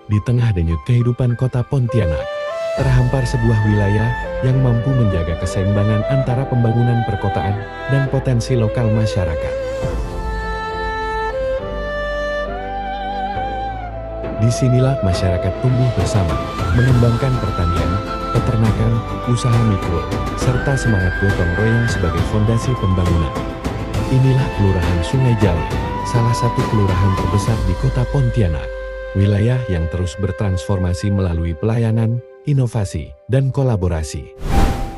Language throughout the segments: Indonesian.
Di tengah denyut kehidupan kota Pontianak, terhampar sebuah wilayah yang mampu menjaga keseimbangan antara pembangunan perkotaan dan potensi lokal masyarakat. Disinilah masyarakat tumbuh bersama, mengembangkan pertanian, peternakan, usaha mikro, serta semangat gotong royong sebagai fondasi pembangunan. Inilah Kelurahan Sungai Jawi, salah satu kelurahan terbesar di kota Pontianak. Wilayah yang terus bertransformasi melalui pelayanan, inovasi, dan kolaborasi.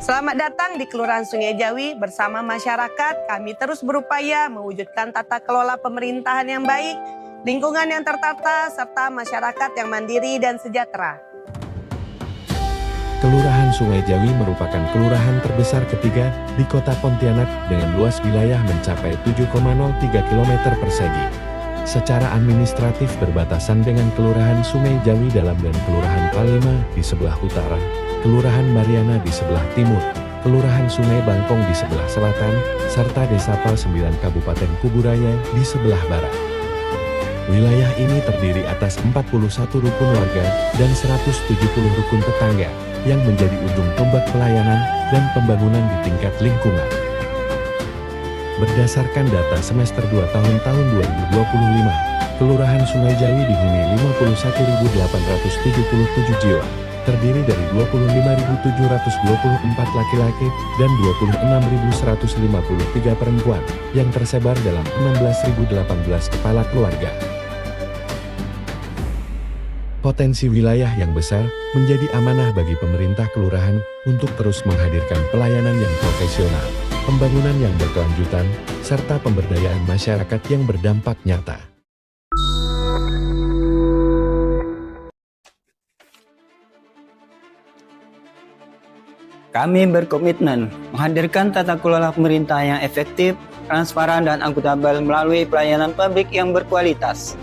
Selamat datang di Kelurahan Sungai Jawi. Bersama masyarakat, kami terus berupaya mewujudkan tata kelola pemerintahan yang baik, lingkungan yang tertata, serta masyarakat yang mandiri dan sejahtera. Kelurahan Sungai Jawi merupakan kelurahan terbesar ketiga di kota Pontianak dengan luas wilayah mencapai 7,03 km persegi. Secara administratif berbatasan dengan Kelurahan Sungai Jawi Dalam dan Kelurahan Palima di sebelah utara, Kelurahan Mariana di sebelah timur, Kelurahan Sungai Bangkong di sebelah selatan, serta Desa Pal 9 Kabupaten Kuburaya di sebelah barat. Wilayah ini terdiri atas 41 rukun warga dan 170 rukun tetangga yang menjadi ujung tombak pelayanan dan pembangunan di tingkat lingkungan. Berdasarkan data semester 2 tahun 2025, Kelurahan Sungai Jawi dihuni 51.877 jiwa, terdiri dari 25.724 laki-laki dan 26.153 perempuan yang tersebar dalam 16.018 kepala keluarga. Potensi wilayah yang besar menjadi amanah bagi pemerintah kelurahan untuk terus menghadirkan pelayanan yang profesional, pembangunan yang berkelanjutan, serta pemberdayaan masyarakat yang berdampak nyata. Kami berkomitmen menghadirkan tata kelola pemerintah yang efektif, transparan, dan akuntabel melalui pelayanan publik yang berkualitas.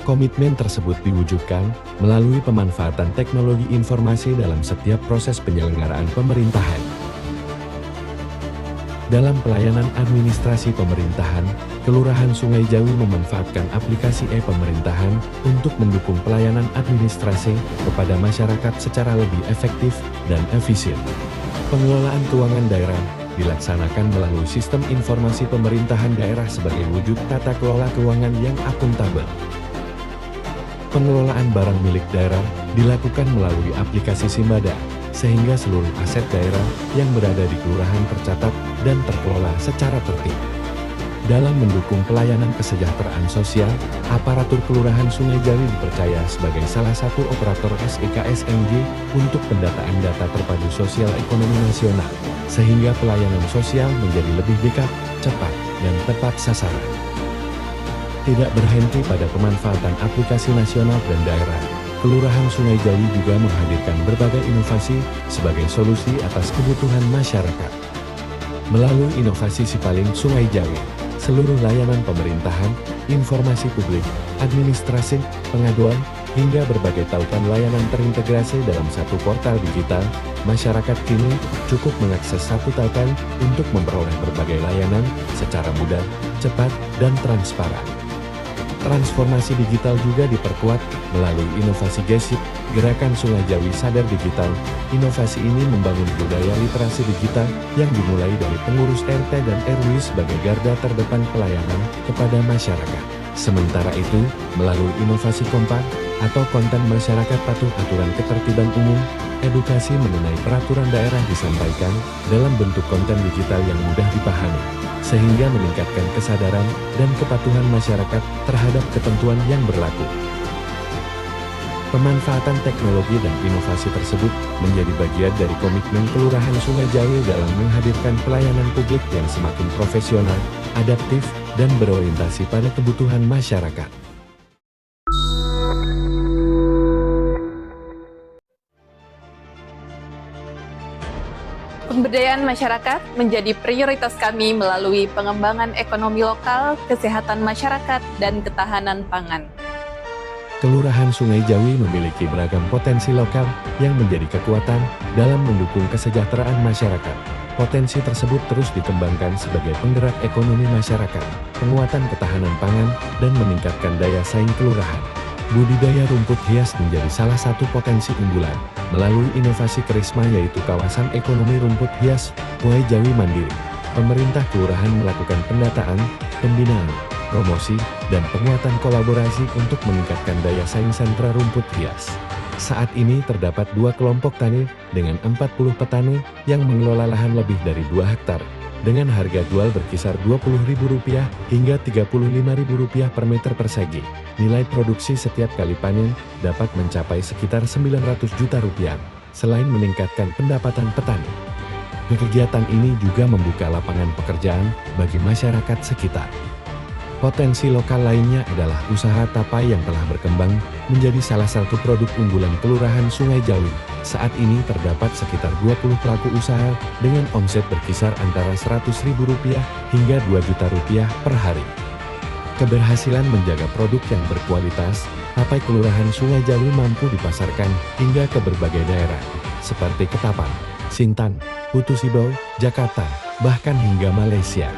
Komitmen tersebut diwujudkan melalui pemanfaatan teknologi informasi dalam setiap proses penyelenggaraan pemerintahan. Dalam pelayanan administrasi pemerintahan, Kelurahan Sungai Jawi memanfaatkan aplikasi e-pemerintahan untuk mendukung pelayanan administrasi kepada masyarakat secara lebih efektif dan efisien. Pengelolaan keuangan daerah dilaksanakan melalui sistem informasi pemerintahan daerah sebagai wujud tata kelola keuangan yang akuntabel. Pengelolaan barang milik daerah dilakukan melalui aplikasi Simbada, sehingga seluruh aset daerah yang berada di kelurahan tercatat dan terkelola secara tertib. Dalam mendukung pelayanan kesejahteraan sosial, aparatur Kelurahan Sungai Jawi dipercaya sebagai salah satu operator SIKSNG untuk pendataan data terpadu sosial ekonomi nasional, sehingga pelayanan sosial menjadi lebih dekat, cepat, dan tepat sasaran. Tidak berhenti pada pemanfaatan aplikasi nasional dan daerah, Kelurahan Sungai Jawi juga menghadirkan berbagai inovasi sebagai solusi atas kebutuhan masyarakat. Melalui inovasi Sipaling Sungai Jawi, seluruh layanan pemerintahan, informasi publik, administrasi, pengaduan, hingga berbagai tautan layanan terintegrasi dalam satu portal digital, masyarakat kini cukup mengakses satu tautan untuk memperoleh berbagai layanan secara mudah, cepat, dan transparan. Transformasi digital juga diperkuat melalui inovasi GESIP, Gerakan Sungai Jawi Sadar Digital. Inovasi ini membangun budaya literasi digital yang dimulai dari pengurus RT dan RW sebagai garda terdepan pelayanan kepada masyarakat. Sementara itu, melalui inovasi kompak atau konten masyarakat patuh aturan ketertiban umum, edukasi mengenai peraturan daerah disampaikan dalam bentuk konten digital yang mudah dipahami, sehingga meningkatkan kesadaran dan kepatuhan masyarakat terhadap ketentuan yang berlaku. Pemanfaatan teknologi dan inovasi tersebut menjadi bagian dari komitmen Kelurahan Sungai Jawi dalam menghadirkan pelayanan publik yang semakin profesional, adaptif, dan berorientasi pada kebutuhan masyarakat. Pemberdayaan masyarakat menjadi prioritas kami melalui pengembangan ekonomi lokal, kesehatan masyarakat, dan ketahanan pangan. Kelurahan Sungai Jawi memiliki beragam potensi lokal yang menjadi kekuatan dalam mendukung kesejahteraan masyarakat. Potensi tersebut terus dikembangkan sebagai penggerak ekonomi masyarakat, penguatan ketahanan pangan, dan meningkatkan daya saing kelurahan. Budidaya rumput hias menjadi salah satu potensi unggulan melalui inovasi Karisma yaitu kawasan ekonomi rumput hias Sungai Jawi Mandiri. Pemerintah kelurahan melakukan pendataan, pembinaan, promosi, dan penguatan kolaborasi untuk meningkatkan daya saing sentra rumput hias. Saat ini terdapat 2 kelompok tani dengan 40 petani yang mengelola lahan lebih dari 2 hektar dengan harga jual berkisar Rp20.000 hingga Rp35.000 per meter persegi. Nilai produksi setiap kali panen dapat mencapai sekitar Rp900 juta. Selain meningkatkan pendapatan petani, kegiatan ini juga membuka lapangan pekerjaan bagi masyarakat sekitar. Potensi lokal lainnya adalah usaha tapai yang telah berkembang menjadi salah satu produk unggulan Kelurahan Sungai Jawi. Saat ini terdapat sekitar 20 pelaku usaha dengan omset berkisar antara Rp100.000 hingga Rp2 juta per hari. Keberhasilan menjaga produk yang berkualitas, tapai Kelurahan Sungai Jawi mampu dipasarkan hingga ke berbagai daerah, seperti Ketapang, Sintang, Putu Sibau, Jakarta, bahkan hingga Malaysia.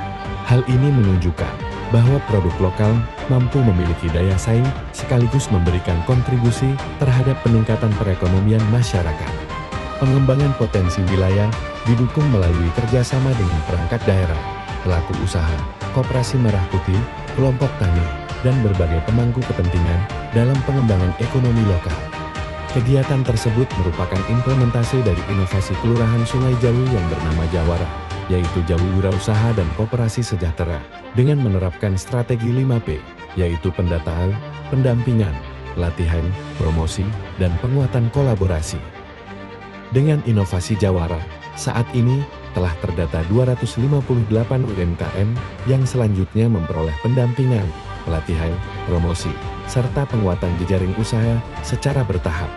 Hal ini menunjukkan bahwa produk lokal mampu memiliki daya saing sekaligus memberikan kontribusi terhadap peningkatan perekonomian masyarakat. Pengembangan potensi wilayah didukung melalui kerjasama dengan perangkat daerah, pelaku usaha, koperasi merah putih, kelompok tani, dan berbagai pemangku kepentingan dalam pengembangan ekonomi lokal. Kegiatan tersebut merupakan implementasi dari inovasi Kelurahan Sungai Jawi yang bernama Jawara, yaitu Jawi Wirausaha dan Koperasi Sejahtera, dengan menerapkan strategi 5P, yaitu pendataan, pendampingan, pelatihan, promosi, dan penguatan kolaborasi. Dengan inovasi Jawara, saat ini telah terdata 258 UMKM yang selanjutnya memperoleh pendampingan, pelatihan, promosi, serta penguatan jejaring usaha secara bertahap.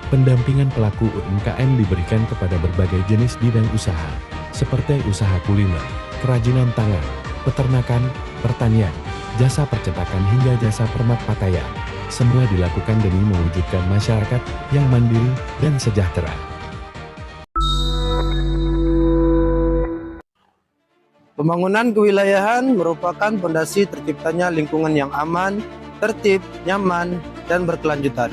Pendampingan pelaku UMKM diberikan kepada berbagai jenis bidang usaha, seperti usaha kuliner, kerajinan tangan, peternakan, pertanian, jasa percetakan hingga jasa permak pakaian. Semua dilakukan demi mewujudkan masyarakat yang mandiri dan sejahtera. Pembangunan kewilayahan merupakan fondasi terciptanya lingkungan yang aman, tertib, nyaman, dan berkelanjutan.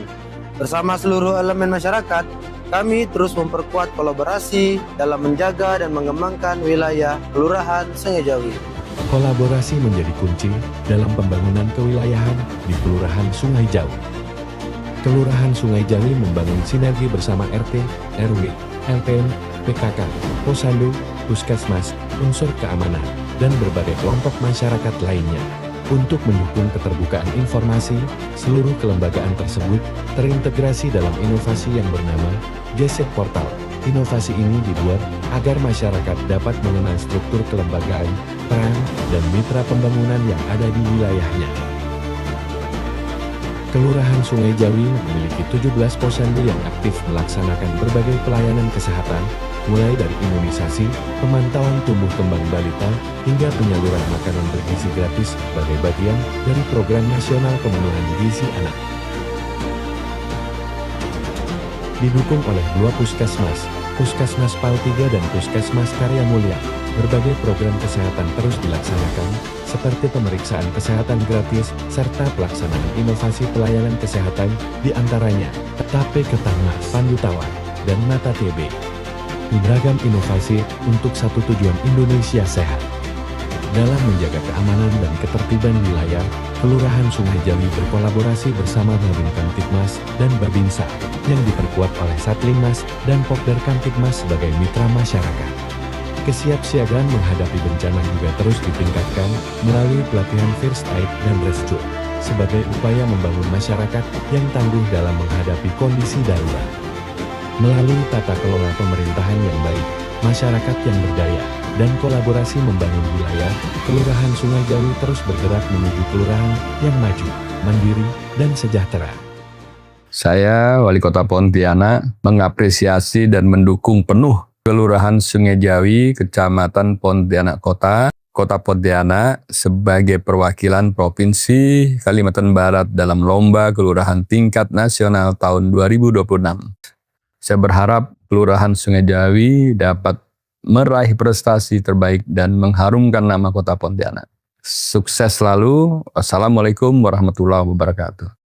Bersama seluruh elemen masyarakat, kami terus memperkuat kolaborasi dalam menjaga dan mengembangkan wilayah Kelurahan Sungai Jawi. Kolaborasi menjadi kunci dalam pembangunan kewilayahan di Kelurahan Sungai Jawi. Kelurahan Sungai Jawi membangun sinergi bersama RT, RW, LPM, PKK, Posyandu, Puskesmas, unsur keamanan, dan berbagai kelompok masyarakat lainnya. Untuk mendukung keterbukaan informasi, seluruh kelembagaan tersebut terintegrasi dalam inovasi yang bernama Gesek Portal. Inovasi ini dibuat agar masyarakat dapat mengenal struktur kelembagaan, peran, dan mitra pembangunan yang ada di wilayahnya. Kelurahan Sungai Jawi memiliki 17 posyandu yang aktif melaksanakan berbagai pelayanan kesehatan, mulai dari imunisasi, pemantauan tumbuh kembang balita, hingga penyaluran makanan bergizi gratis sebagai bagian dari program nasional pemenuhan gizi anak. Didukung oleh 2 puskesmas, Puskesmas PAL 3 dan Puskesmas Karya Mulia, berbagai program kesehatan terus dilaksanakan, seperti pemeriksaan kesehatan gratis, serta pelaksanaan inovasi pelayanan kesehatan, diantaranya TAP Ketangmas, Pandu Tawar, dan Mata TB. Beragam inovasi untuk satu tujuan Indonesia sehat. Dalam menjaga keamanan dan ketertiban wilayah, Kelurahan Sungai Jawi berkolaborasi bersama Babin Kamtibmas dan Babinsa, yang diperkuat oleh Satlinmas dan Pokder Kamtibmas sebagai mitra masyarakat. Kesiapsiagaan menghadapi bencana juga terus ditingkatkan melalui pelatihan First Aid dan Rescue, sebagai upaya membangun masyarakat yang tangguh dalam menghadapi kondisi darurat. Melalui tata kelola pemerintahan yang baik, masyarakat yang berdaya, dan kolaborasi membangun wilayah, Kelurahan Sungai Jawi terus bergerak menuju kelurahan yang maju, mandiri, dan sejahtera. Saya, Wali Kota Pontianak, mengapresiasi dan mendukung penuh Kelurahan Sungai Jawi, Kecamatan Pontianak Kota, Kota Pontianak sebagai perwakilan Provinsi Kalimantan Barat dalam Lomba Kelurahan Tingkat Nasional tahun 2026. Saya berharap Kelurahan Sungai Jawi dapat meraih prestasi terbaik dan mengharumkan nama Kota Pontianak. Sukses selalu. Assalamualaikum warahmatullahi wabarakatuh.